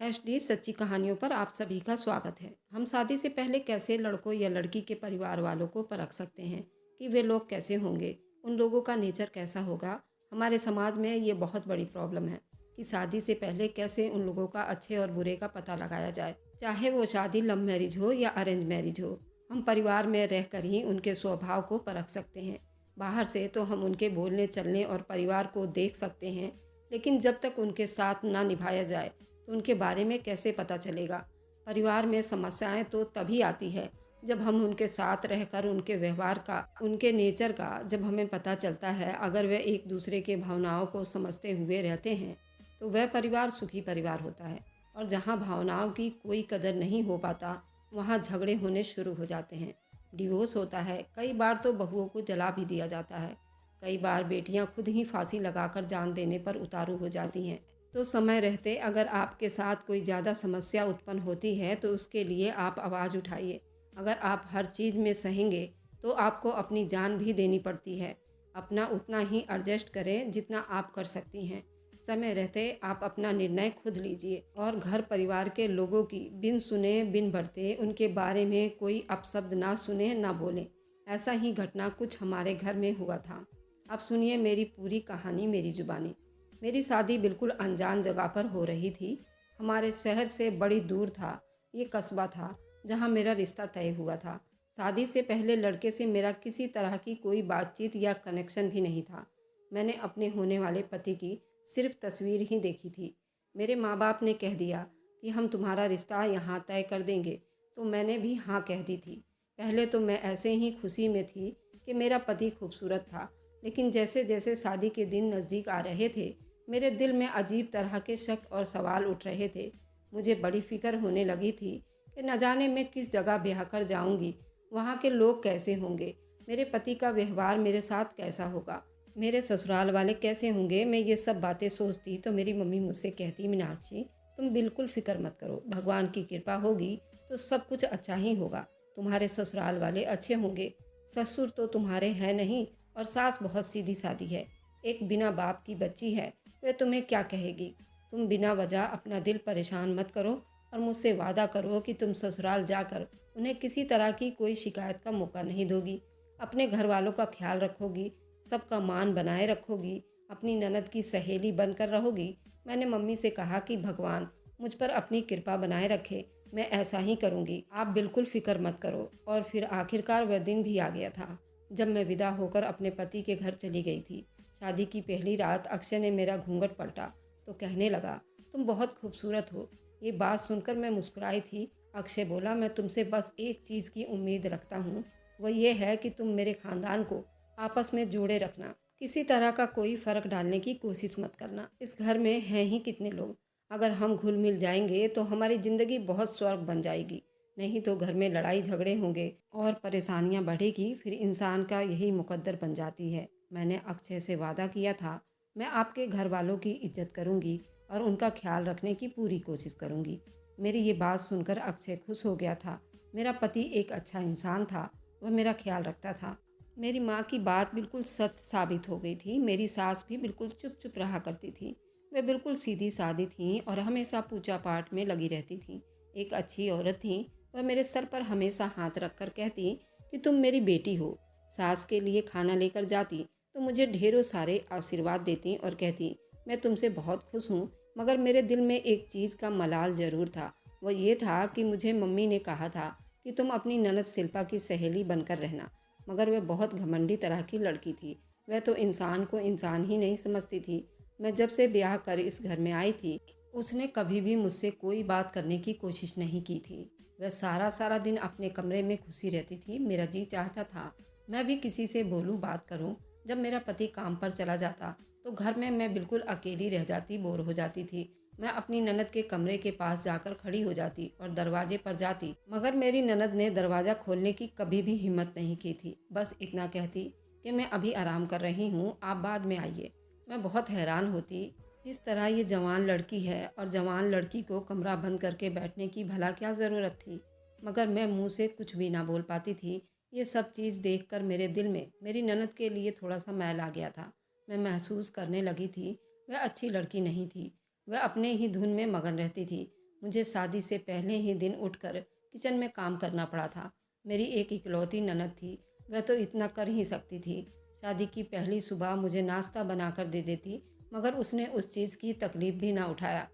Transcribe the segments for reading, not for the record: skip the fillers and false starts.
HD सच्ची कहानियों पर आप सभी का स्वागत है। हम शादी से पहले कैसे लड़कों या लड़की के परिवार वालों को परख सकते हैं कि वे लोग कैसे होंगे, उन लोगों का नेचर कैसा होगा। हमारे समाज में ये बहुत बड़ी प्रॉब्लम है कि शादी से पहले कैसे उन लोगों का अच्छे और बुरे का पता लगाया जाए, चाहे वो शादी लव मैरिज हो या अरेंज मैरिज हो। हम परिवार में रहकर ही उनके स्वभाव को परख सकते हैं। बाहर से तो हम उनके बोलने चलने और परिवार को देख सकते हैं, लेकिन जब तक उनके साथ ना निभाया जाए तो उनके बारे में कैसे पता चलेगा। परिवार में समस्याएं तो तभी आती है जब हम उनके साथ रहकर उनके व्यवहार का, उनके नेचर का जब हमें पता चलता है। अगर वे एक दूसरे के भावनाओं को समझते हुए रहते हैं तो वह परिवार सुखी परिवार होता है। और जहाँ भावनाओं की कोई कदर नहीं हो पाता, वहाँ झगड़े होने शुरू हो जाते हैं, डिवोर्स होता है। कई बार तो बहुओं को जला भी दिया जाता है। कई बार बेटियां खुद ही फांसी लगाकर जान देने पर उतारू हो जाती हैं। तो समय रहते अगर आपके साथ कोई ज़्यादा समस्या उत्पन्न होती है तो उसके लिए आप आवाज़ उठाइए। अगर आप हर चीज़ में सहेंगे तो आपको अपनी जान भी देनी पड़ती है। अपना उतना ही एडजस्ट करें जितना आप कर सकती हैं। समय रहते आप अपना निर्णय खुद लीजिए और घर परिवार के लोगों की बिन सुने बिन बरते उनके बारे में कोई अपशब्द ना सुने ना बोलें। ऐसा ही घटना कुछ हमारे घर में हुआ था। अब सुनिए मेरी पूरी कहानी मेरी जुबानी। मेरी शादी बिल्कुल अनजान जगह पर हो रही थी। हमारे शहर से बड़ी दूर था ये कस्बा था जहाँ मेरा रिश्ता तय हुआ था। शादी से पहले लड़के से मेरा किसी तरह की कोई बातचीत या कनेक्शन भी नहीं था। मैंने अपने होने वाले पति की सिर्फ तस्वीर ही देखी थी। मेरे माँ बाप ने कह दिया कि हम तुम्हारा रिश्ता यहाँ तय कर देंगे, तो मैंने भी हाँ कह दी थी। पहले तो मैं ऐसे ही खुशी में थी कि मेरा पति खूबसूरत था, लेकिन जैसे जैसे शादी के दिन नज़दीक आ रहे थे मेरे दिल में अजीब तरह के शक और सवाल उठ रहे थे। मुझे बड़ी फिक्र होने लगी थी कि न जाने मैं किस जगह ब्याह कर जाऊंगी, वहाँ के लोग कैसे होंगे, मेरे पति का व्यवहार मेरे साथ कैसा होगा, मेरे ससुराल वाले कैसे होंगे। मैं ये सब बातें सोचती तो मेरी मम्मी मुझसे कहती, मीनाक्षी तुम बिल्कुल फिक्र मत करो, भगवान की कृपा होगी तो सब कुछ अच्छा ही होगा। तुम्हारे ससुराल वाले अच्छे होंगे, ससुर तो तुम्हारे हैं नहीं और सास बहुत सीधी सादी है, एक बिना बाप की बच्ची है, वे तुम्हें क्या कहेगी। तुम बिना वजह अपना दिल परेशान मत करो और मुझसे वादा करो कि तुम ससुराल जाकर उन्हें किसी तरह की कोई शिकायत का मौका नहीं दोगी, अपने घर वालों का ख्याल रखोगी, सबका मान बनाए रखोगी, अपनी ननद की सहेली बनकर रहोगी। मैंने मम्मी से कहा कि भगवान मुझ पर अपनी कृपा बनाए रखे, मैं ऐसा ही करूँगी, आप बिल्कुल फिक्र मत करो। और फिर आखिरकार वह दिन भी आ गया था जब मैं विदा होकर अपने पति के घर चली गई थी। शादी की पहली रात अक्षय ने मेरा घूंघट पलटा तो कहने लगा, तुम बहुत खूबसूरत हो। ये बात सुनकर मैं मुस्कुराई थी। अक्षय बोला, मैं तुमसे बस एक चीज़ की उम्मीद रखता हूँ, वह ये है कि तुम मेरे खानदान को आपस में जोड़े रखना, किसी तरह का कोई फ़र्क डालने की कोशिश मत करना। इस घर में हैं ही कितने लोग, अगर हम घुल मिल जाएंगे तो हमारी ज़िंदगी बहुत स्वर्ग बन जाएगी, नहीं तो घर में लड़ाई झगड़े होंगे और परेशानियां बढ़ेगी, फिर इंसान का यही मुकद्दर बन जाती है। मैंने अक्षय से वादा किया था मैं आपके घर वालों की इज्जत करूंगी और उनका ख्याल रखने की पूरी कोशिश करूंगी। मेरी ये बात सुनकर अक्षय खुश हो गया था। मेरा पति एक अच्छा इंसान था, वह मेरा ख्याल रखता था। मेरी माँ की बात बिल्कुल सच साबित हो गई थी। मेरी सास भी बिल्कुल चुप चुप रहा करती थी। वे बिल्कुल सीधी सादी थीं और हमेशा पूजा पाठ में लगी रहती थीं। एक अच्छी औरत थीं। वह मेरे सर पर हमेशा हाथ रखकर कहती कि तुम मेरी बेटी हो। सास के लिए खाना लेकर जाती तो मुझे ढेरों सारे आशीर्वाद देती और कहती, मैं तुमसे बहुत खुश हूँ, मगर मेरे दिल में एक चीज़ का मलाल ज़रूर था। वह ये था कि मुझे मम्मी ने कहा था कि तुम अपनी ननद शिल्पा की सहेली बनकर रहना, मगर वह बहुत घमंडी तरह की लड़की थी। वह तो इंसान को इंसान ही नहीं समझती थी। मैं जब से ब्याह कर इस घर में आई थी उसने कभी भी मुझसे कोई बात करने की कोशिश नहीं की थी। वह सारा सारा दिन अपने कमरे में घुसी रहती थी। मेरा जी चाहता था मैं भी किसी से बोलूं, बात करूं। जब मेरा पति काम पर चला जाता तो घर में मैं बिल्कुल अकेली रह जाती, बोर हो जाती थी। मैं अपनी ननद के कमरे के पास जाकर खड़ी हो जाती और दरवाजे पर जाती, मगर मेरी ननद ने दरवाज़ा खोलने की कभी भी हिम्मत नहीं की थी। बस इतना कहती कि मैं अभी आराम कर रही हूँ, आप बाद में आइए। मैं बहुत हैरान होती, इस तरह ये जवान लड़की है और जवान लड़की को कमरा बंद करके बैठने की भला क्या ज़रूरत थी, मगर मैं मुंह से कुछ भी ना बोल पाती थी। ये सब चीज़ देखकर मेरे दिल में मेरी ननद के लिए थोड़ा सा मैल आ गया था। मैं महसूस करने लगी थी वह अच्छी लड़की नहीं थी। वह अपने ही धुन में मगन रहती थी। मुझे शादी से पहले ही दिन उठकर किचन में काम करना पड़ा था। मेरी एक इकलौती ननद थी, वह तो इतना कर ही सकती थी। शादी की पहली सुबह मुझे नाश्ता बनाकर दे देती, मगर उसने उस चीज़ की तकलीफ़ भी ना उठाया,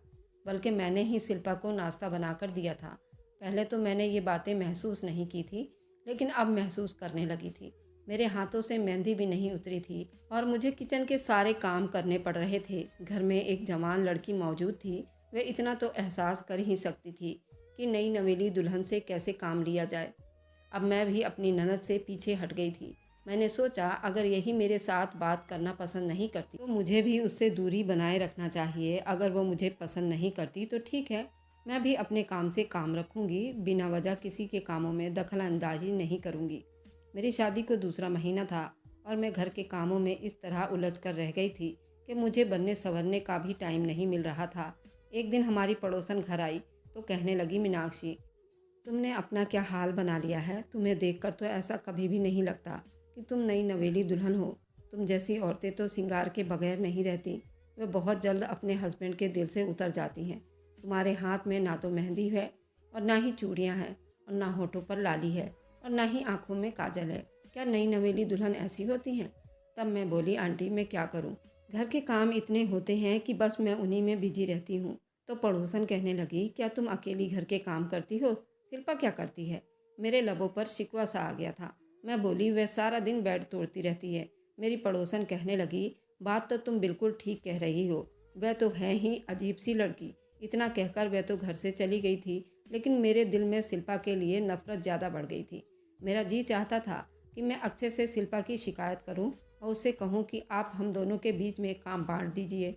बल्कि मैंने ही शिल्पा को नाश्ता बनाकर दिया था। पहले तो मैंने ये बातें महसूस नहीं की थी, लेकिन अब महसूस करने लगी थी। मेरे हाथों से मेहंदी भी नहीं उतरी थी और मुझे किचन के सारे काम करने पड़ रहे थे। घर में एक जवान लड़की मौजूद थी, वह इतना तो एहसास कर ही सकती थी कि नई नवेली दुल्हन से कैसे काम लिया जाए। अब मैं भी अपनी ननद से पीछे हट गई थी। मैंने सोचा अगर यही मेरे साथ बात करना पसंद नहीं करती तो मुझे भी उससे दूरी बनाए रखना चाहिए। अगर वो मुझे पसंद नहीं करती तो ठीक है, मैं भी अपने काम से काम रखूंगी, बिना वजह किसी के कामों में दखल अंदाजी नहीं करूंगी। मेरी शादी को दूसरा महीना था और मैं घर के कामों में इस तरह उलझ कर रह गई थी कि मुझे बनने संवरने का भी टाइम नहीं मिल रहा था। एक दिन हमारी पड़ोसन घर आई तो कहने लगी, मीनाक्षी, तुमने अपना क्या हाल बना लिया है। तुम्हें देखकर तो ऐसा कभी भी नहीं लगता कि तुम नई नवेली दुल्हन हो। तुम जैसी औरतें तो श्रृंगार के बगैर नहीं रहती, वे बहुत जल्द अपने हस्बैंड के दिल से उतर जाती हैं। तुम्हारे हाथ में ना तो मेहंदी है और ना ही चूड़ियाँ हैं और ना होठों पर लाली है और ना ही आँखों में काजल है। क्या नई नवेली दुल्हन ऐसी होती हैं? तब मैं बोली, आंटी मैं क्या करूँ, घर के काम इतने होते हैं कि बस मैं उन्हीं में बिजी रहती हूँ। तो पड़ोसन कहने लगी, क्या तुम अकेली घर के काम करती हो? शिल्पा क्या करती है? मेरे लबों पर शिकवा सा आ गया था। मैं बोली, वह सारा दिन बेड तोड़ती रहती है। मेरी पड़ोसन कहने लगी, बात तो तुम बिल्कुल ठीक कह रही हो, वह तो है ही अजीब सी लड़की। इतना कहकर वह तो घर से चली गई थी, लेकिन मेरे दिल में शिल्पा के लिए नफरत ज़्यादा बढ़ गई थी। मेरा जी चाहता था कि मैं अक्षय से शिल्पा की शिकायत करूं और उससे कहूं कि आप हम दोनों के बीच में काम बांट दीजिए।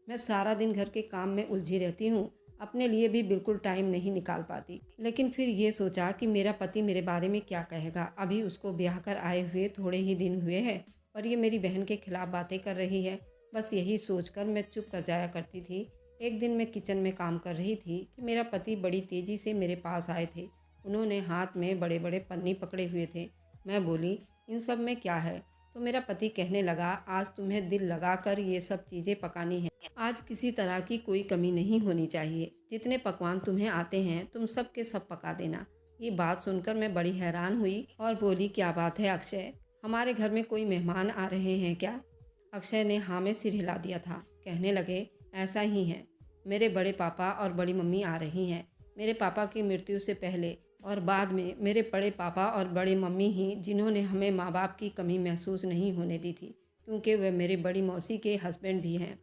मैं सारा दिन घर के काम में उलझी रहती हूँ, अपने लिए भी बिल्कुल टाइम नहीं निकाल पाती। लेकिन फिर ये सोचा कि मेरा पति मेरे बारे में क्या कहेगा। अभी उसको ब्याह कर आए हुए थोड़े ही दिन हुए हैं और ये मेरी बहन के खिलाफ बातें कर रही है। बस यही सोचकर मैं चुप कर जाया करती थी। एक दिन मैं किचन में काम कर रही थी कि मेरा पति बड़ी तेज़ी से मेरे पास आए थे। उन्होंने हाथ में बड़े बड़े पन्नी पकड़े हुए थे। मैं बोली, इन सब में क्या है? तो मेरा पति कहने लगा, आज तुम्हें दिल लगाकर ये सब चीज़ें पकानी हैं। आज किसी तरह की कोई कमी नहीं होनी चाहिए। जितने पकवान तुम्हें आते हैं तुम सब के सब पका देना। ये बात सुनकर मैं बड़ी हैरान हुई और बोली, क्या बात है अक्षय, हमारे घर में कोई मेहमान आ रहे हैं क्या? अक्षय ने हाँ में सिर हिला दिया था। कहने लगे, ऐसा ही है, मेरे बड़े पापा और बड़ी मम्मी आ रही हैं। मेरे पापा की मृत्यु से पहले और बाद में मेरे बड़े पापा और बड़ी मम्मी ही जिन्होंने हमें माँ बाप की कमी महसूस नहीं होने दी थी, क्योंकि वे मेरी बड़ी मौसी के हस्बैंड भी हैं।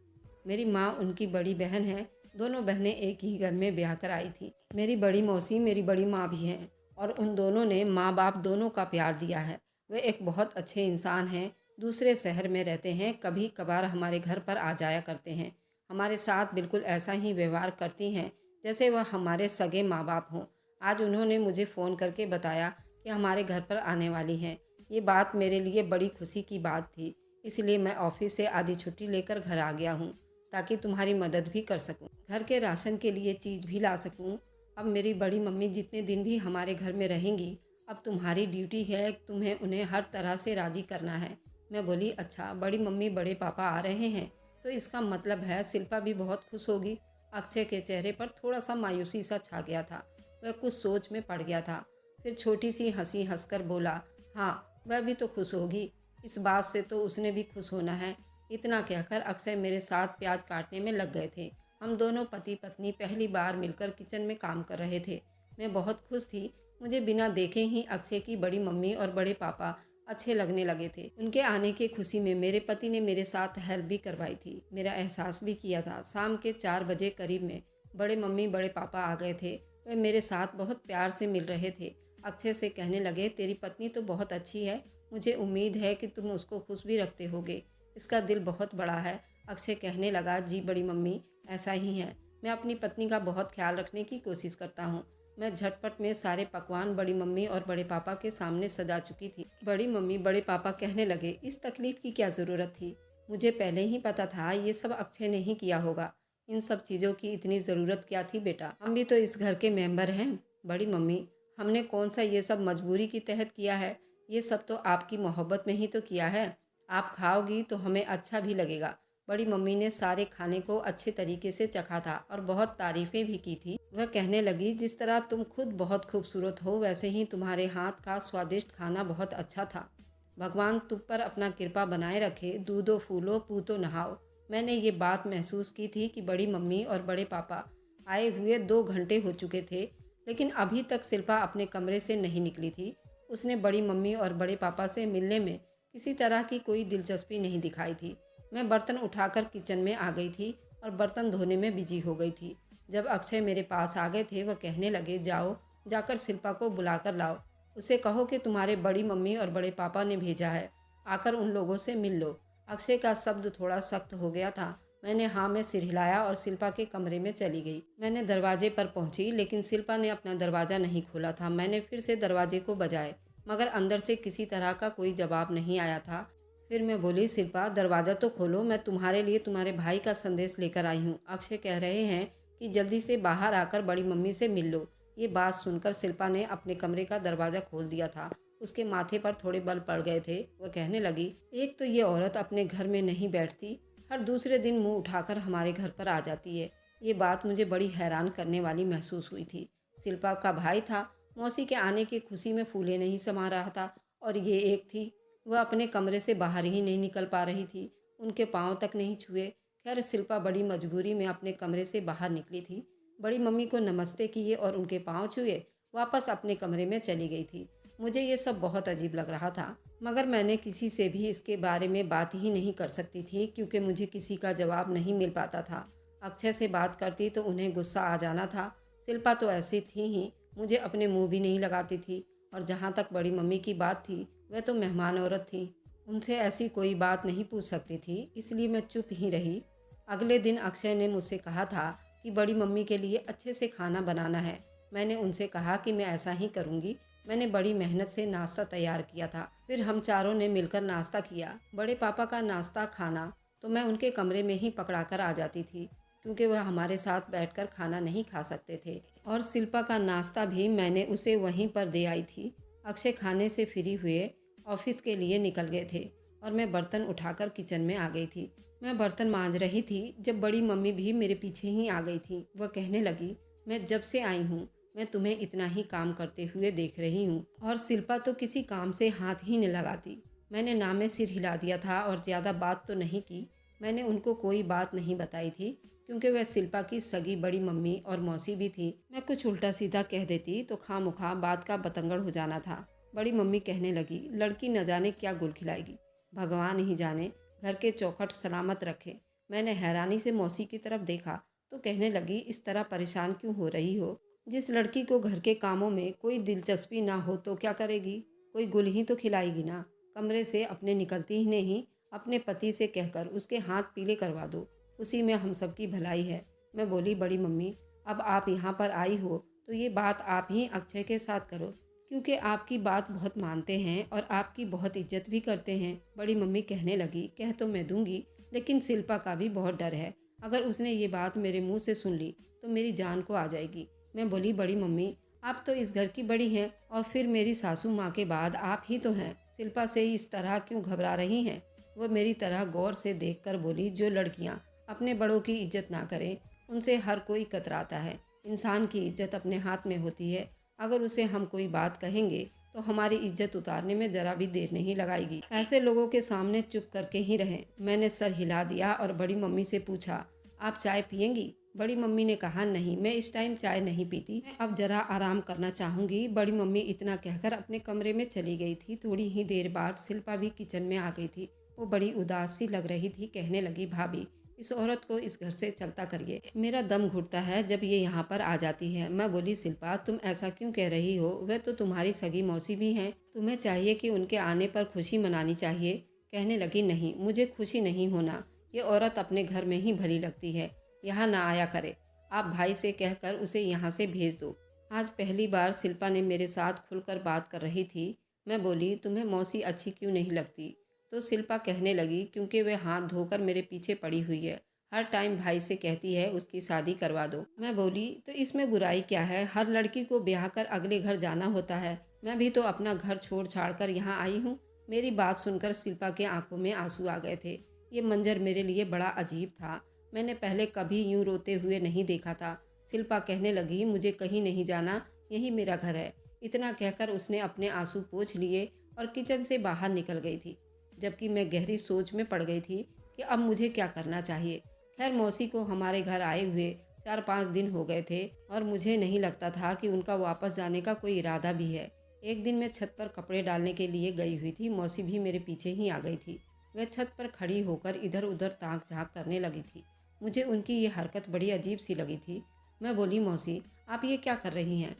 मेरी माँ उनकी बड़ी बहन है। दोनों बहनें एक ही घर में ब्याह कर आई थी। मेरी बड़ी मौसी मेरी बड़ी माँ भी हैं और उन दोनों ने माँ बाप दोनों का प्यार दिया है। वे एक बहुत अच्छे इंसान हैं, दूसरे शहर में रहते हैं, कभी कभार हमारे घर पर आ जाया करते हैं। हमारे साथ बिल्कुल ऐसा ही व्यवहार करती हैं जैसे वह हमारे सगे माँ बाप हों। आज उन्होंने मुझे फ़ोन करके बताया कि हमारे घर पर आने वाली हैं। ये बात मेरे लिए बड़ी खुशी की बात थी, इसलिए मैं ऑफिस से आधी छुट्टी लेकर घर आ गया हूँ ताकि तुम्हारी मदद भी कर सकूँ, घर के राशन के लिए चीज़ भी ला सकूँ। अब मेरी बड़ी मम्मी जितने दिन भी हमारे घर में रहेंगी, अब तुम्हारी ड्यूटी है, तुम्हें उन्हें हर तरह से राज़ी करना है। मैं बोली, अच्छा बड़ी मम्मी बड़े पापा आ रहे हैं तो इसका मतलब है शिल्पा भी बहुत खुश होगी। अक्षय के चेहरे पर थोड़ा सा मायूसी सा छा गया था। वह कुछ सोच में पड़ गया था। फिर छोटी सी हंसी हंसकर बोला, हाँ वह भी तो खुश होगी, इस बात से तो उसने भी खुश होना है। इतना कहकर अक्षय मेरे साथ प्याज काटने में लग गए थे। हम दोनों पति पत्नी पहली बार मिलकर किचन में काम कर रहे थे। मैं बहुत खुश थी। मुझे बिना देखे ही अक्षय की बड़ी मम्मी और बड़े पापा अच्छे लगने लगे थे। उनके आने की खुशी में मेरे पति ने मेरे साथ हेल्प भी करवाई थी, मेरा एहसास भी किया था। शाम के 4 बजे करीब में बड़े मम्मी बड़े पापा आ गए थे। वे मेरे साथ बहुत प्यार से मिल रहे थे। अक्षय से कहने लगे, तेरी पत्नी तो बहुत अच्छी है, मुझे उम्मीद है कि तुम उसको खुश भी रखते होगे, इसका दिल बहुत बड़ा है। अक्षय कहने लगा, जी बड़ी मम्मी ऐसा ही है, मैं अपनी पत्नी का बहुत ख्याल रखने की कोशिश करता हूँ। मैं झटपट में सारे पकवान बड़ी मम्मी और बड़े पापा के सामने सजा चुकी थी। बड़ी मम्मी बड़े पापा कहने लगे, इस तकलीफ़ की क्या ज़रूरत थी, मुझे पहले ही पता था ये सब अक्षय ने ही किया होगा। इन सब चीज़ों की इतनी ज़रूरत क्या थी बेटा, हम भी तो इस घर के मेंबर हैं। बड़ी मम्मी, हमने कौन सा ये सब मजबूरी के तहत किया है, ये सब तो आपकी मोहब्बत में ही तो किया है। आप खाओगी तो हमें अच्छा भी लगेगा। बड़ी मम्मी ने सारे खाने को अच्छे तरीके से चखा था और बहुत तारीफ़ें भी की थी। वह कहने लगी, जिस तरह तुम खुद बहुत खूबसूरत हो वैसे ही तुम्हारे हाथ का स्वादिष्ट खाना बहुत अच्छा था। भगवान तुम पर अपना कृपा बनाए रखे, दूधो फूलो पूतो नहाओ। मैंने ये बात महसूस की थी कि बड़ी मम्मी और बड़े पापा आए हुए 2 घंटे हो चुके थे, लेकिन अभी तक शिल्पा अपने कमरे से नहीं निकली थी। उसने बड़ी मम्मी और बड़े पापा से मिलने में किसी तरह की कोई दिलचस्पी नहीं दिखाई थी। मैं बर्तन उठाकर किचन में आ गई थी और बर्तन धोने में बिजी हो गई थी। जब अक्षय मेरे पास आ गए थे, वह कहने लगे, जाओ जाकर शिल्पा को बुलाकर लाओ। उसे कहो कि तुम्हारे बड़ी मम्मी और बड़े पापा ने भेजा है, आकर उन लोगों से मिल लो। अक्षय का शब्द थोड़ा सख्त हो गया था। मैंने हाँ में सिर हिलाया और शिल्पा के कमरे में चली गई। मैंने दरवाजे पर पहुंची, लेकिन शिल्पा ने अपना दरवाज़ा नहीं खोला था। मैंने फिर से दरवाजे को बजाए, मगर अंदर से किसी तरह का कोई जवाब नहीं आया था। फिर मैं बोली, शिल्पा दरवाज़ा तो खोलो, मैं तुम्हारे लिए तुम्हारे भाई का संदेश लेकर आई हूँ। अक्षय कह रहे हैं कि जल्दी से बाहर आकर बड़ी मम्मी से मिल लो। ये बात सुनकर शिल्पा ने अपने कमरे का दरवाज़ा खोल दिया था। उसके माथे पर थोड़े बल पड़ गए थे। वह कहने लगी, एक तो ये औरत अपने घर में नहीं बैठती, हर दूसरे दिन मुंह उठाकर हमारे घर पर आ जाती है। ये बात मुझे बड़ी हैरान करने वाली महसूस हुई थी। शिल्पा का भाई था, मौसी के आने की खुशी में फूले नहीं समा रहा था, और ये एक थी, वह अपने कमरे से बाहर ही नहीं निकल पा रही थी, उनके पाँव तक नहीं छुए। खैर, शिल्पा बड़ी मजबूरी में अपने कमरे से बाहर निकली थी, बड़ी मम्मी को नमस्ते किए और उनके पाँव छुए वापस अपने कमरे में चली गई थी। मुझे ये सब बहुत अजीब लग रहा था, मगर मैंने किसी से भी इसके बारे में बात ही नहीं कर सकती थी, क्योंकि मुझे किसी का जवाब नहीं मिल पाता था। अक्षय से बात करती तो उन्हें गुस्सा आ जाना था। शिल्पा तो ऐसी थी ही, मुझे अपने मुंह भी नहीं लगाती थी। और जहाँ तक बड़ी मम्मी की बात थी, वह तो मेहमान औरत थी, उनसे ऐसी कोई बात नहीं पूछ सकती थी, इसलिए मैं चुप ही रही। अगले दिन अक्षय ने मुझसे कहा था कि बड़ी मम्मी के लिए अच्छे से खाना बनाना है। मैंने उनसे कहा कि मैं ऐसा ही करूँगी। मैंने बड़ी मेहनत से नाश्ता तैयार किया था। फिर हम चारों ने मिलकर नाश्ता किया। बड़े पापा का नाश्ता खाना तो मैं उनके कमरे में ही पकड़ा कर आ जाती थी, क्योंकि वह हमारे साथ बैठकर खाना नहीं खा सकते थे, और शिल्पा का नाश्ता भी मैंने उसे वहीं पर दे आई थी। अक्षय खाने से फ्री हुए ऑफिस के लिए निकल गए थे और मैं बर्तन उठाकर किचन में आ गई थी। मैं बर्तन मांज रही थी जब बड़ी मम्मी भी मेरे पीछे ही आ गई थी। वह कहने लगी, मैं जब से आई हूँ मैं तुम्हें इतना ही काम करते हुए देख रही हूँ, और शिल्पा तो किसी काम से हाथ ही नहीं लगाती। मैंने ना में सिर हिला दिया था और ज़्यादा बात तो नहीं की। मैंने उनको कोई बात नहीं बताई थी, क्योंकि वह शिल्पा की सगी बड़ी मम्मी और मौसी भी थी। मैं कुछ उल्टा सीधा कह देती तो खामखा बात का बतंगड़ हो जाना था। बड़ी मम्मी कहने लगी, लड़की न जाने क्या गुल खिलाएगी, भगवान ही जाने घर के चौखट सलामत रखे। मैंने हैरानी से मौसी की तरफ देखा तो कहने लगी, इस तरह परेशान क्यों हो रही हो? जिस लड़की को घर के कामों में कोई दिलचस्पी ना हो तो क्या करेगी? कोई गुल ही तो खिलाएगी ना। कमरे से अपने निकलती ही नहीं अपने पति से कहकर उसके हाथ पीले करवा दो, उसी में हम सबकी भलाई है। मैं बोली, बड़ी मम्मी अब आप यहाँ पर आई हो तो ये बात आप ही अक्षय के साथ करो, क्योंकि आपकी बात बहुत मानते हैं और आपकी बहुत इज्जत भी करते हैं। बड़ी मम्मी कहने लगी, कह तो मैं दूंगी, लेकिन शिल्पा का भी बहुत डर है। अगर उसने ये बात मेरे मुंह से सुन ली तो मेरी जान को आ जाएगी। मैं बोली, बड़ी मम्मी आप तो इस घर की बड़ी हैं, और फिर मेरी सासू माँ के बाद आप ही तो हैं। शिल्पा से इस तरह क्यों घबरा रही हैं? वह मेरी तरह गौर से देखकर बोली, जो लड़कियाँ अपने बड़ों की इज्जत ना करें उनसे हर कोई कतराता है। इंसान की इज्जत अपने हाथ में होती है। अगर उसे हम कोई बात कहेंगे तो हमारी इज्जत उतारने में ज़रा भी देर नहीं लगाएगी। ऐसे लोगों के सामने चुप करके ही रहें। मैंने सर हिला दिया और बड़ी मम्मी से पूछा, आप चाय पियेंगी? बड़ी मम्मी ने कहा, नहीं, मैं इस टाइम चाय नहीं पीती, अब ज़रा आराम करना चाहूँगी। बड़ी मम्मी इतना कहकर अपने कमरे में चली गई थी। थोड़ी ही देर बाद शिल्पा भी किचन में आ गई थी। वो बड़ी उदास सी लग रही थी। कहने लगी, भाभी इस औरत को इस घर से चलता करिए, मेरा दम घुटता है जब ये यहाँ पर आ जाती है। मैं बोली, शिल्पा तुम ऐसा क्यों कह रही हो? वह तो तुम्हारी सगी मौसी भी हैं, तुम्हें चाहिए कि उनके आने पर खुशी मनानी चाहिए। कहने लगी, नहीं, मुझे खुशी नहीं होना, ये औरत अपने घर में ही भली लगती है, यहाँ ना आया करे। आप भाई से कहकर उसे यहाँ से भेज दो। आज पहली बार शिल्पा ने मेरे साथ खुलकर बात कर रही थी। मैं बोली, तुम्हें मौसी अच्छी क्यों नहीं लगती? तो शिल्पा कहने लगी, क्योंकि वह हाथ धोकर मेरे पीछे पड़ी हुई है, हर टाइम भाई से कहती है उसकी शादी करवा दो। मैं बोली, तो इसमें बुराई क्या है? हर लड़की को ब्याह कर अगले घर जाना होता है। मैं भी तो अपना घर छोड़ छाड़ कर यहाँ आई हूँ। मेरी बात सुनकर शिल्पा के आंखों में आंसू आ गए थे। ये मंजर मेरे लिए बड़ा अजीब था। मैंने पहले कभी यूं रोते हुए नहीं देखा था। शिल्पा कहने लगी, मुझे कहीं नहीं जाना, यही मेरा घर है। इतना कहकर उसने अपने आंसू पोंछ लिए और किचन से बाहर निकल गई थी, जबकि मैं गहरी सोच में पड़ गई थी कि अब मुझे क्या करना चाहिए। खैर, मौसी को हमारे घर आए हुए 4-5 दिन हो गए थे और मुझे नहीं लगता था कि उनका वापस जाने का कोई इरादा भी है। एक दिन मैं छत पर कपड़े डालने के लिए गई हुई थी, मौसी भी मेरे पीछे ही आ गई थी। वह छत पर खड़ी होकर इधर उधर ताक झाँक करने लगी थी। मुझे उनकी ये हरकत बड़ी अजीब सी लगी थी। मैं बोली, मौसी आप ये क्या कर रही हैं?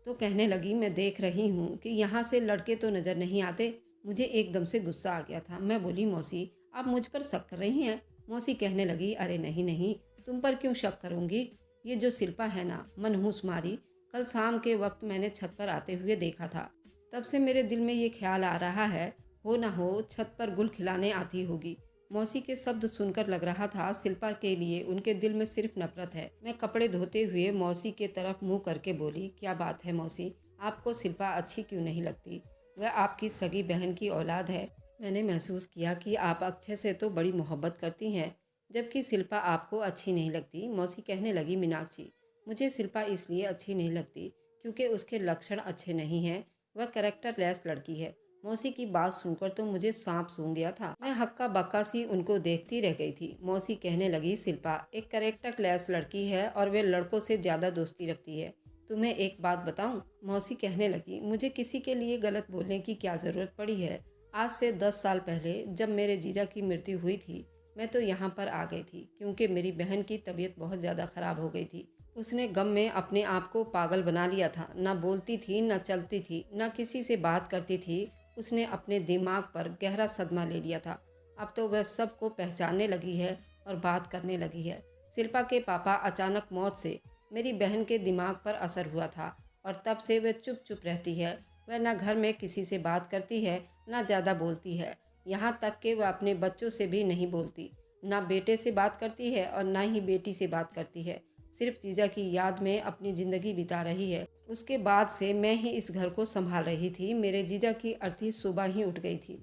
तो कहने लगी, मैं देख रही हूँ कि यहाँ से लड़के तो नज़र नहीं आते। मुझे एकदम से गुस्सा आ गया था। मैं बोली, मौसी आप मुझ पर शक कर रही हैं? मौसी कहने लगी, अरे नहीं नहीं, तुम पर क्यों शक करूँगी? ये जो शिल्पा है ना, मनहूस मारी, कल शाम के वक्त मैंने छत पर आते हुए देखा था। तब से मेरे दिल में ये ख्याल आ रहा है, हो ना हो छत पर गुल खिलाने आती होगी। मौसी के शब्द सुनकर लग रहा था शिल्पा के लिए उनके दिल में सिर्फ नफरत है। मैं कपड़े धोते हुए मौसी के तरफ मुंह करके बोली, क्या बात है मौसी, आपको शिल्पा अच्छी क्यों नहीं लगती? वह आपकी सगी बहन की औलाद है। मैंने महसूस किया कि आप अक्षय से तो बड़ी मोहब्बत करती हैं, जबकि शिल्पा आपको अच्छी नहीं लगती। मौसी कहने लगी, मीनाक्षी मुझे शिल्पा इसलिए अच्छी नहीं लगती क्योंकि उसके लक्षण अच्छे नहीं हैं। वह कैरेक्टर लेस लड़की है। मौसी की बात सुनकर तो मुझे सांप सूंघ गया था। मैं हक्का बक्का सी उनको देखती रह गई थी। मौसी कहने लगी, शिल्पा एक कैरेक्टर लेस लड़की है और वे लड़कों से ज़्यादा दोस्ती रखती है। तुम्हें एक बात बताऊं? मौसी कहने लगी, मुझे किसी के लिए गलत बोलने की क्या ज़रूरत पड़ी है? आज से 10 साल पहले जब मेरे जीजा की मृत्यु हुई थी, मैं तो यहाँ पर आ गई थी क्योंकि मेरी बहन की तबीयत बहुत ज़्यादा ख़राब हो गई थी। उसने गम में अपने आप को पागल बना लिया था। न बोलती थी, न चलती थी, न किसी से बात करती थी। उसने अपने दिमाग पर गहरा सदमा ले लिया था। अब तो वह सबको पहचानने लगी है और बात करने लगी है। शिल्पा के पापा अचानक मौत से मेरी बहन के दिमाग पर असर हुआ था और तब से वह चुप चुप रहती है। वह न घर में किसी से बात करती है, न ज़्यादा बोलती है। यहाँ तक कि वह अपने बच्चों से भी नहीं बोलती। ना बेटे से बात करती है और ना ही बेटी से बात करती है। सिर्फ जीजा की याद में अपनी ज़िंदगी बिता रही है। उसके बाद से मैं ही इस घर को संभाल रही थी। मेरे जीजा की अर्थी सुबह ही उठ गई थी।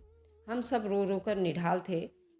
हम सब रो रो कर निढाल थे।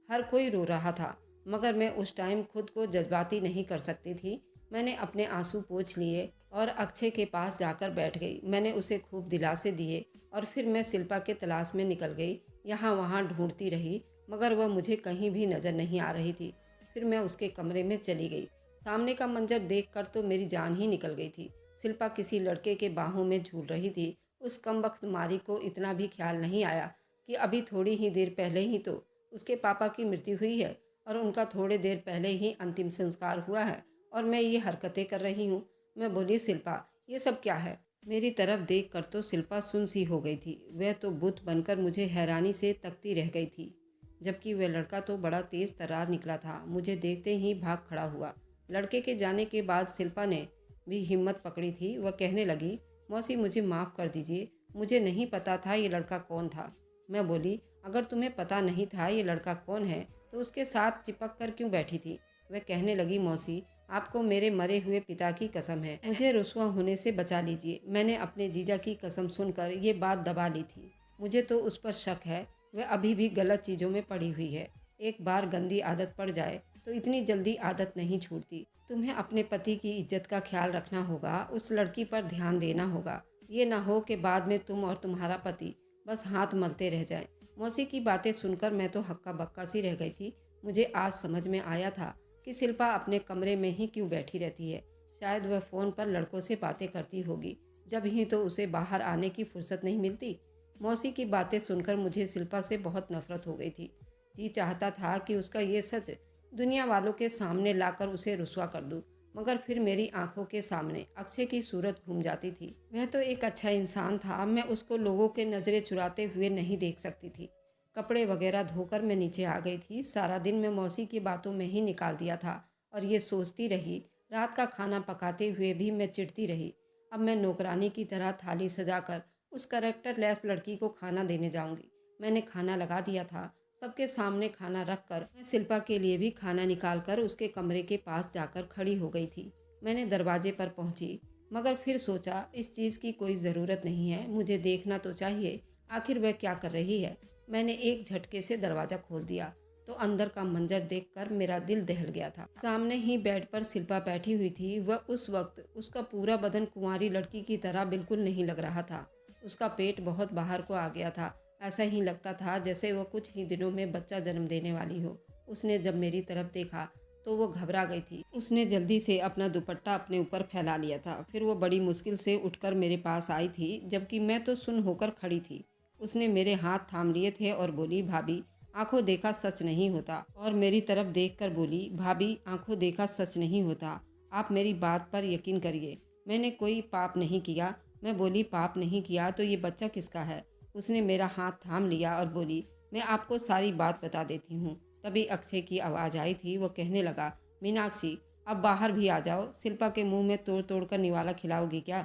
हर कोई रो रहा था, मगर मैं उस टाइम खुद को जज्बाती नहीं कर सकती थी। मैंने अपने आंसू पोंछ लिए और अक्षय के पास जाकर बैठ गई। मैंने उसे खूब दिलासे दिए और फिर मैं शिल्पा के तलाश में निकल गई। यहाँ वहाँ ढूंढती रही, मगर वह मुझे कहीं भी नज़र नहीं आ रही थी। फिर मैं उसके कमरे में चली गई। सामने का मंजर देखकर तो मेरी जान ही निकल गई थी। शिल्पा किसी लड़के के बाहों में झूल रही थी। उस कमबख्त मारी को इतना भी ख्याल नहीं आया कि अभी थोड़ी ही देर पहले ही तो उसके पापा की मृत्यु हुई है और उनका थोड़े देर पहले ही अंतिम संस्कार हुआ है और मैं ये हरकतें कर रही हूँ। मैं बोली, शिल्पा ये सब क्या है? मेरी तरफ देख कर तो शिल्पा सुन सी हो गई थी। वह तो बुत बनकर मुझे हैरानी से तकती रह गई थी, जबकि वह लड़का तो बड़ा तेज तर्रार निकला था। मुझे देखते ही भाग खड़ा हुआ। लड़के के जाने के बाद शिल्पा ने भी हिम्मत पकड़ी थी। वह कहने लगी, मौसी मुझे माफ़ कर दीजिए, मुझे नहीं पता था ये लड़का कौन था। मैं बोली, अगर तुम्हें पता नहीं था ये लड़का कौन है तो उसके साथ चिपक कर क्यों बैठी थी? वह कहने लगी, मौसी आपको मेरे मरे हुए पिता की कसम है, मुझे रुस्वा होने से बचा लीजिए। मैंने अपने जीजा की कसम सुनकर ये बात दबा ली थी। मुझे तो उस पर शक है, वह अभी भी गलत चीज़ों में पड़ी हुई है। एक बार गंदी आदत पड़ जाए तो इतनी जल्दी आदत नहीं छूटती। तुम्हें अपने पति की इज्जत का ख्याल रखना होगा, उस लड़की पर ध्यान देना होगा। ये ना हो कि बाद में तुम और तुम्हारा पति बस हाथ मलते रह जाएं। मौसी की बातें सुनकर मैं तो हक्का बक्का सी रह गई थी। मुझे आज समझ में आया था कि शिल्पा अपने कमरे में ही क्यों बैठी रहती है। शायद वह फ़ोन पर लड़कों से बातें करती होगी, जब ही तो उसे बाहर आने की फुर्सत नहीं मिलती। मौसी की बातें सुनकर मुझे शिल्पा से बहुत नफरत हो गई थी। जी चाहता था कि उसका ये सच दुनिया वालों के सामने लाकर उसे रुस्वा कर दूं, मगर फिर मेरी आंखों के सामने अक्षय की सूरत घूम जाती थी। वह तो एक अच्छा इंसान था, मैं उसको लोगों के नज़रें चुराते हुए नहीं देख सकती थी। कपड़े वगैरह धोकर मैं नीचे आ गई थी। सारा दिन मैं मौसी की बातों में ही निकाल दिया था और ये सोचती रही। रात का खाना पकाते हुए भी मैं चिढ़ती रही। अब मैं नौकरानी की तरह थाली सजाकर उस कैरेक्टर लेस लड़की को खाना देने जाऊंगी। मैंने खाना लगा दिया था। सबके सामने खाना रखकर मैं शिल्पा के लिए भी खाना निकालकर उसके कमरे के पास जाकर खड़ी हो गई थी। मैंने दरवाजे पर पहुंची, मगर फिर सोचा इस चीज़ की कोई ज़रूरत नहीं है, मुझे देखना तो चाहिए आखिर वह क्या कर रही है। मैंने एक झटके से दरवाज़ा खोल दिया। तो अंदर का मंजर देखकर मेरा दिल दहल गया था। सामने ही बेड पर शिल्पा बैठी हुई थी। वह उस वक्त उसका पूरा बदन कुंवारी लड़की की तरह बिल्कुल नहीं लग रहा था। उसका पेट बहुत बाहर को आ गया था। ऐसा ही लगता था जैसे वह कुछ ही दिनों में बच्चा जन्म देने वाली हो। उसने जब मेरी तरफ देखा तो वो घबरा गई थी। उसने जल्दी से अपना दुपट्टा अपने ऊपर फैला लिया था। फिर वो बड़ी मुश्किल से उठकर मेरे पास आई थी, जबकि मैं तो सुन्न होकर खड़ी थी। उसने मेरे हाथ थाम लिए थे और बोली, भाभी आंखों देखा सच नहीं होता। और मेरी तरफ देखकर बोली, भाभी आंखों देखा सच नहीं होता। आप मेरी बात पर यकीन करिए, मैंने कोई पाप नहीं किया। मैं बोली, पाप नहीं किया तो ये बच्चा किसका है? उसने मेरा हाथ थाम लिया और बोली, मैं आपको सारी बात बता देती हूँ। तभी अक्षय की आवाज़ आई थी। वो कहने लगा, मीनाक्षी अब बाहर भी आ जाओ। शिल्पा के मुंह में तोड़ तोड़ कर निवाला खिलाओगी क्या?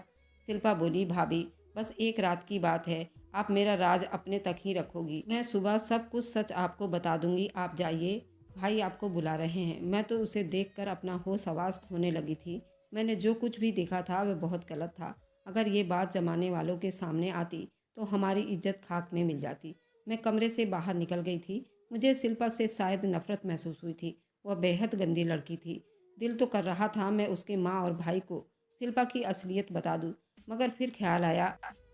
शिल्पा बोली, भाभी बस एक रात की बात है, आप मेरा राज अपने तक ही रखोगी। मैं सुबह सब कुछ सच आपको बता दूंगी। आप जाइए, भाई आपको बुला रहे हैं। मैं तो उसे देखकर अपना होश हवास खोने लगी थी। मैंने जो कुछ भी देखा था वह बहुत गलत था। अगर ये बात जमाने वालों के सामने आती तो हमारी इज्जत खाक में मिल जाती। मैं कमरे से बाहर निकल गई थी। मुझे शिल्पा से शायद नफरत महसूस हुई थी। वह बेहद गंदी लड़की थी। दिल तो कर रहा था मैं उसके माँ और भाई को शिल्पा की असलियत बता दूं, मगर फिर ख्याल आया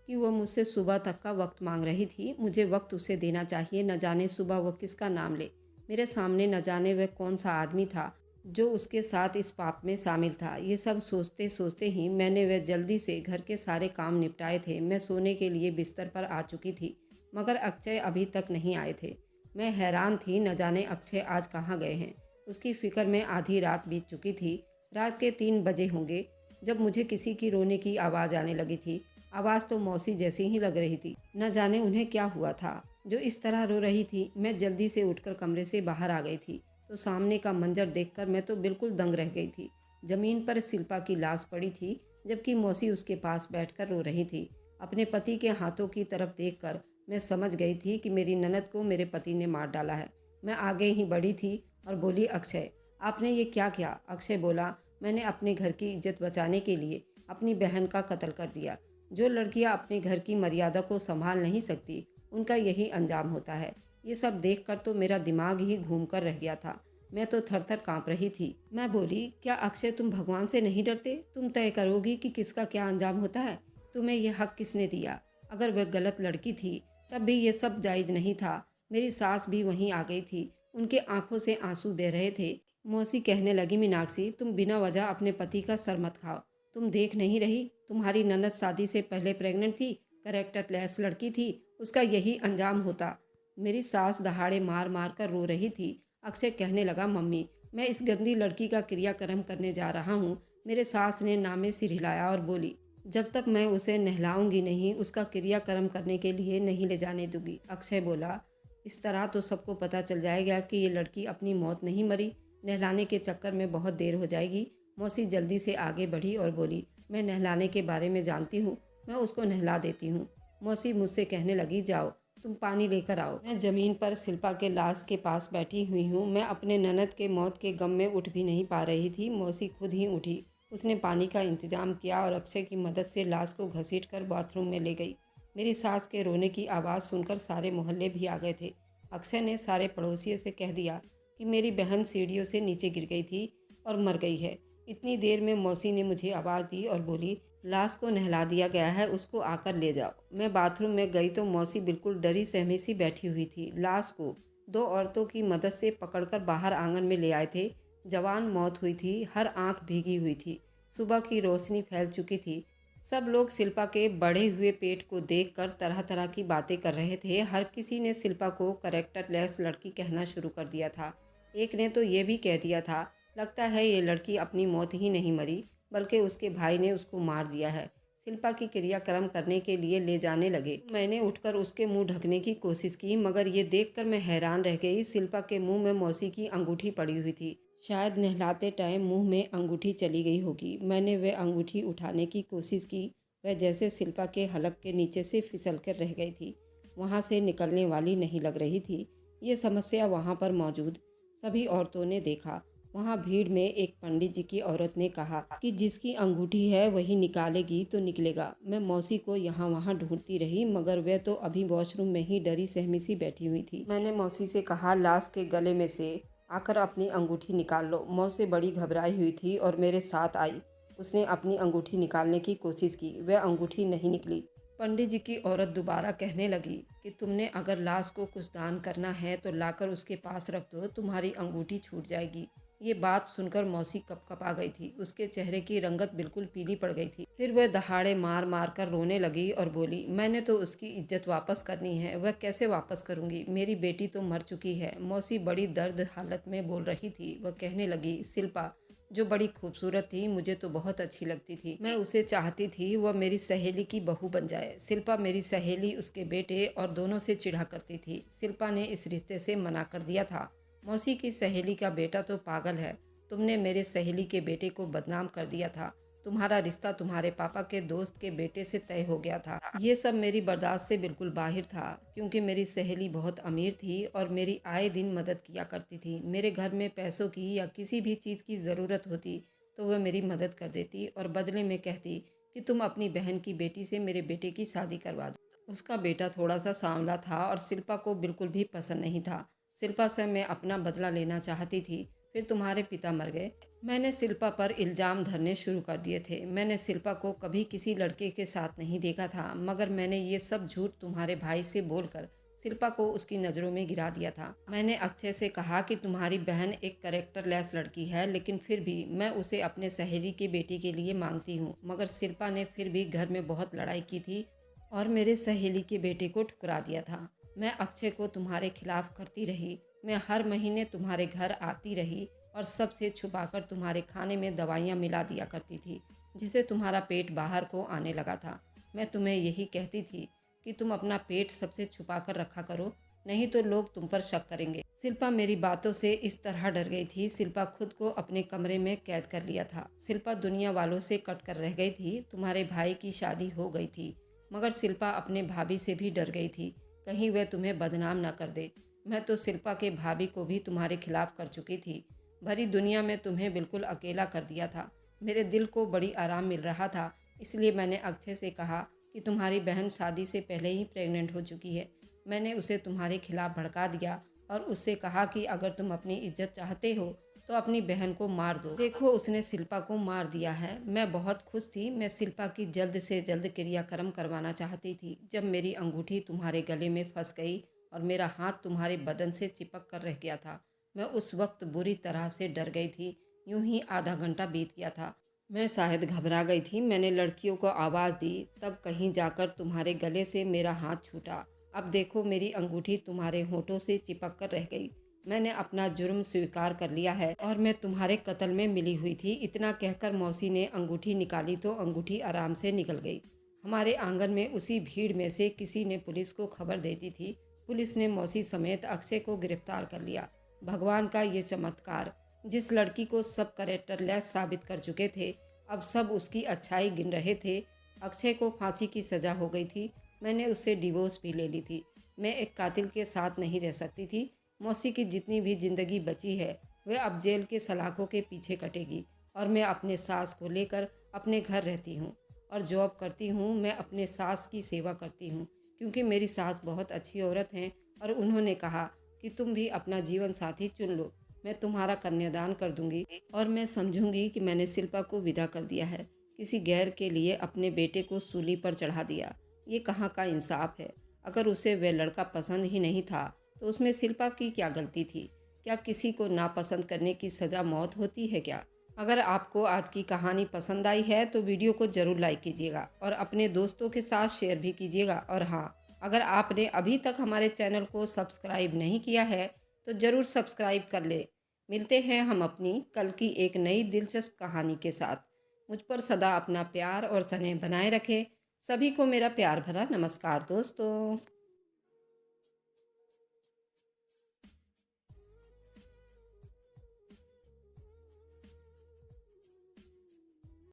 कि वो मुझसे सुबह तक का वक्त मांग रही थी। मुझे वक्त उसे देना चाहिए। न जाने सुबह वह किसका नाम ले मेरे सामने, न जाने वह कौन सा आदमी था जो उसके साथ इस पाप में शामिल था। ये सब सोचते सोचते ही मैंने वह जल्दी से घर के सारे काम निपटाए थे। मैं सोने के लिए बिस्तर पर आ चुकी थी, मगर अक्षय अभी तक नहीं आए थे। मैं हैरान थी, न जाने अक्षय आज कहाँ गए हैं। उसकी फिक्र में आधी रात बीत चुकी थी। रात के 3 बजे होंगे जब मुझे किसी की रोने की आवाज़ आने लगी थी। आवाज़ तो मौसी जैसी ही लग रही थी। न जाने उन्हें क्या हुआ था जो इस तरह रो रही थी। मैं जल्दी से उठकर कमरे से बाहर आ गई थी तो सामने का मंजर देखकर मैं तो बिल्कुल दंग रह गई थी। जमीन पर शिल्पा की लाश पड़ी थी, जबकि मौसी उसके पास बैठकर रो रही थी। अपने पति के हाथों की तरफ देखकर मैं समझ गई थी कि मेरी ननद को मेरे पति ने मार डाला है। मैं आगे ही बढ़ी थी और बोली, अक्षय आपने ये क्या किया? अक्षय बोला, मैंने अपने घर की इज्जत बचाने के लिए अपनी बहन का कत्ल कर दिया। जो लड़कियां अपने घर की मर्यादा को संभाल नहीं सकती उनका यही अंजाम होता है। ये सब देखकर तो मेरा दिमाग ही घूम कर रह गया था। मैं तो थर थर काँप रही थी। मैं बोली, क्या अक्षय तुम भगवान से नहीं डरते? तुम तय करोगी कि किसका क्या अंजाम होता है? तुम्हें यह हक किसने दिया? अगर वह गलत लड़की थी तब भी ये सब जायज़ नहीं था। मेरी सास भी वहीं आ गई थी। उनके आंखों से आंसू बह रहे थे। मौसी कहने लगी, मीनाक्षी तुम बिना वजह अपने पति का सर मत खाओ। तुम देख नहीं रही, तुम्हारी ननद शादी से पहले प्रेग्नेंट थी, कैरेक्टरलेस लड़की थी, उसका यही अंजाम होता। मेरी सास दहाड़े मार मार कर रो रही थी। अक्षय कहने लगा, मम्मी मैं इस गंदी लड़की का क्रियाक्रम करने जा रहा हूँ। मेरे सास ने नामे सिर हिलाया और बोली, जब तक मैं उसे नहलाऊंगी नहीं उसका क्रियाक्रम करने के लिए नहीं ले जाने दूंगी। अक्षय बोला, इस तरह तो सबको पता चल जाएगा कि ये लड़की अपनी मौत नहीं मरी। नहलाने के चक्कर में बहुत देर हो जाएगी। मौसी जल्दी से आगे बढ़ी और बोली, मैं नहलाने के बारे में जानती हूँ, मैं उसको नहला देती हूँ। मौसी मुझसे कहने लगी, जाओ तुम पानी लेकर आओ। मैं ज़मीन पर शिल्पा के लाश के पास बैठी हुई हूँ। मैं अपने ननद के मौत के गम में उठ भी नहीं पा रही थी। मौसी खुद ही उठी। उसने पानी का इंतजाम किया और अक्षय की मदद से लाश को घसीट कर बाथरूम में ले गई। मेरी सास के रोने की आवाज़ सुनकर सारे मोहल्ले भी आ गए थे। अक्षय ने सारे पड़ोसियों से कह दिया कि मेरी बहन सीढ़ियों से नीचे गिर गई थी और मर गई है। इतनी देर में मौसी ने मुझे आवाज़ दी और बोली, लाश को नहला दिया गया है, उसको आकर ले जाओ। मैं बाथरूम में गई तो मौसी बिल्कुल डरी सहमी सी बैठी हुई थी। लाश को 2 औरतों की मदद से पकड़कर बाहर आंगन में ले आए थे। जवान मौत हुई थी, हर आंख भीगी हुई थी। सुबह की रोशनी फैल चुकी थी। सब लोग शिल्पा के बढ़े हुए पेट को देखकर तरह तरह की बातें कर रहे थे। हर किसी ने शिल्पा को कैरेक्टरलेस लड़की कहना शुरू कर दिया था। एक ने तो ये भी कह दिया था, लगता है ये लड़की अपनी मौत ही नहीं मरी बल्कि उसके भाई ने उसको मार दिया है। शिल्पा की क्रियाक्रम करने के लिए ले जाने लगे। मैंने उठकर उसके मुंह ढकने की कोशिश की, मगर ये देखकर मैं हैरान रह गई। शिल्पा के मुंह में मौसी की अंगूठी पड़ी हुई थी। शायद नहलाते टाइम मुंह में अंगूठी चली गई होगी। मैंने वह अंगूठी उठाने की कोशिश की, वह जैसे शिल्पा के हलक के नीचे से फिसल कर रह गई थी। वहाँ से निकलने वाली नहीं लग रही थी। ये समस्या वहाँ पर मौजूद सभी औरतों ने देखा। वहाँ भीड़ में एक पंडित जी की औरत ने कहा कि जिसकी अंगूठी है वही निकालेगी तो निकलेगा। मैं मौसी को यहाँ वहाँ ढूंढती रही मगर वह तो अभी वॉशरूम में ही डरी सहमी सी बैठी हुई थी। मैंने मौसी से कहा, लाश के गले में से आकर अपनी अंगूठी निकाल लो। मौसी बड़ी घबराई हुई थी और मेरे साथ आई। उसने अपनी अंगूठी निकालने की कोशिश की, वह अंगूठी नहीं निकली। पंडित जी की औरत दोबारा कहने लगी कि तुमने अगर लाश को कुछ दान करना है तो लाकर उसके पास रख दो, तुम्हारी अंगूठी छूट जाएगी। ये बात सुनकर मौसी कपकपा गई थी। उसके चेहरे की रंगत बिल्कुल पीली पड़ गई थी। फिर वह दहाड़े मार मार कर रोने लगी और बोली, मैंने तो उसकी इज्जत वापस करनी है। वह कैसे वापस करूंगी? मेरी बेटी तो मर चुकी है। मौसी बड़ी दर्द हालत में बोल रही थी। वह कहने लगी, शिल्पा जो बड़ी खूबसूरत थी, मुझे तो बहुत अच्छी लगती थी। मैं उसे चाहती थी वह मेरी सहेली की बहू बन जाए। शिल्पा मेरी सहेली, उसके बेटे और दोनों से चिढ़ा करती थी। शिल्पा ने इस रिश्ते से मना कर दिया था। मौसी की सहेली का बेटा तो पागल है। तुमने मेरे सहेली के बेटे को बदनाम कर दिया था। तुम्हारा रिश्ता तुम्हारे पापा के दोस्त के बेटे से तय हो गया था। ये सब मेरी बर्दाश्त से बिल्कुल बाहर था, क्योंकि मेरी सहेली बहुत अमीर थी और मेरी आए दिन मदद किया करती थी। मेरे घर में पैसों की या किसी भी चीज़ की ज़रूरत होती तो वह मेरी मदद कर देती और बदले में कहती कि तुम अपनी बहन की बेटी से मेरे बेटे की शादी करवा दो। उसका बेटा थोड़ा सा सांवला था और शिल्पा को बिल्कुल भी पसंद नहीं था। शिल्पा से मैं अपना बदला लेना चाहती थी। फिर तुम्हारे पिता मर गए। मैंने शिल्पा पर इल्ज़ाम धरने शुरू कर दिए थे। मैंने शिल्पा को कभी किसी लड़के के साथ नहीं देखा था, मगर मैंने ये सब झूठ तुम्हारे भाई से बोलकर शिल्पा को उसकी नज़रों में गिरा दिया था। मैंने अक्षय से कहा कि तुम्हारी बहन एक कैरेक्टरलेस लड़की है, लेकिन फिर भी मैं उसे अपने सहेली की बेटी के लिए मांगती हूँ। मगर शिल्पा ने फिर भी घर में बहुत लड़ाई की थी और मेरे सहेली के बेटे को ठुकरा दिया था। मैं अक्षय को तुम्हारे खिलाफ करती रही। मैं हर महीने तुम्हारे घर आती रही और सबसे छुपाकर तुम्हारे खाने में दवाइयाँ मिला दिया करती थी, जिससे तुम्हारा पेट बाहर को आने लगा था। मैं तुम्हें यही कहती थी कि तुम अपना पेट सबसे छुपा कर रखा करो, नहीं तो लोग तुम पर शक करेंगे। शिल्पा मेरी बातों से इस तरह डर गई थी। शिल्पा खुद को अपने कमरे में कैद कर लिया था। शिल्पा दुनिया वालों से कट कर रह गई थी। तुम्हारे भाई की शादी हो गई थी, मगर शिल्पा अपने भाभी से भी डर गई थी, कहीं वह तुम्हें बदनाम न कर दे। मैं तो शिल्पा के भाभी को भी तुम्हारे खिलाफ कर चुकी थी। भरी दुनिया में तुम्हें बिल्कुल अकेला कर दिया था। मेरे दिल को बड़ी आराम मिल रहा था, इसलिए मैंने अक्षय से कहा कि तुम्हारी बहन शादी से पहले ही प्रेग्नेंट हो चुकी है। मैंने उसे तुम्हारे खिलाफ भड़का दिया और उससे कहा कि अगर तुम अपनी इज्जत चाहते हो तो अपनी बहन को मार दो। देखो, उसने शिल्पा को मार दिया है। मैं बहुत खुश थी। मैं शिल्पा की जल्द से जल्द क्रियाक्रम करवाना चाहती थी। जब मेरी अंगूठी तुम्हारे गले में फंस गई और मेरा हाथ तुम्हारे बदन से चिपक कर रह गया था, मैं उस वक्त बुरी तरह से डर गई थी। यूं ही आधा घंटा बीत गया था। मैं शायद घबरा गई थी। मैंने लड़कियों को आवाज़ दी, तब कहीं जाकर तुम्हारे गले से मेरा हाथ छूटा। अब देखो, मेरी अंगूठी तुम्हारे होठों से चिपक कर रह गई। मैंने अपना जुर्म स्वीकार कर लिया है और मैं तुम्हारे कत्ल में मिली हुई थी। इतना कहकर मौसी ने अंगूठी निकाली तो अंगूठी आराम से निकल गई। हमारे आंगन में उसी भीड़ में से किसी ने पुलिस को खबर दे दी थी। पुलिस ने मौसी समेत अक्षय को गिरफ्तार कर लिया। भगवान का ये चमत्कार! जिस लड़की को सब कैरेक्टरलेस साबित कर चुके थे, अब सब उसकी अच्छाई गिन रहे थे। अक्षय को फांसी की सज़ा हो गई थी। मैंने उससे डिवोर्स भी ले ली थी। मैं एक कातिल के साथ नहीं रह सकती थी। मौसी की जितनी भी ज़िंदगी बची है वह अब जेल के सलाखों के पीछे कटेगी और मैं अपने सास को लेकर अपने घर रहती हूँ और जॉब करती हूँ। मैं अपने सास की सेवा करती हूँ, क्योंकि मेरी सास बहुत अच्छी औरत हैं और उन्होंने कहा कि तुम भी अपना जीवन साथी चुन लो। मैं तुम्हारा कन्यादान कर दूंगी और मैं समझूंगी कि मैंने शिल्पा को विदा कर दिया है। किसी गैर के लिए अपने बेटे को सूली पर चढ़ा दिया। ये कहाँ का इंसाफ है? अगर उसे वह लड़का पसंद ही नहीं था तो उसमें शिल्पा की क्या गलती थी? क्या किसी को नापसंद करने की सज़ा मौत होती है क्या? अगर आपको आज की कहानी पसंद आई है तो वीडियो को ज़रूर लाइक कीजिएगा और अपने दोस्तों के साथ शेयर भी कीजिएगा। और हाँ, अगर आपने अभी तक हमारे चैनल को सब्सक्राइब नहीं किया है तो ज़रूर सब्सक्राइब कर ले। मिलते हैं हम अपनी कल की एक नई दिलचस्प कहानी के साथ। मुझ पर सदा अपना प्यार और स्नेह बनाए रखें। सभी को मेरा प्यार भरा नमस्कार दोस्तों।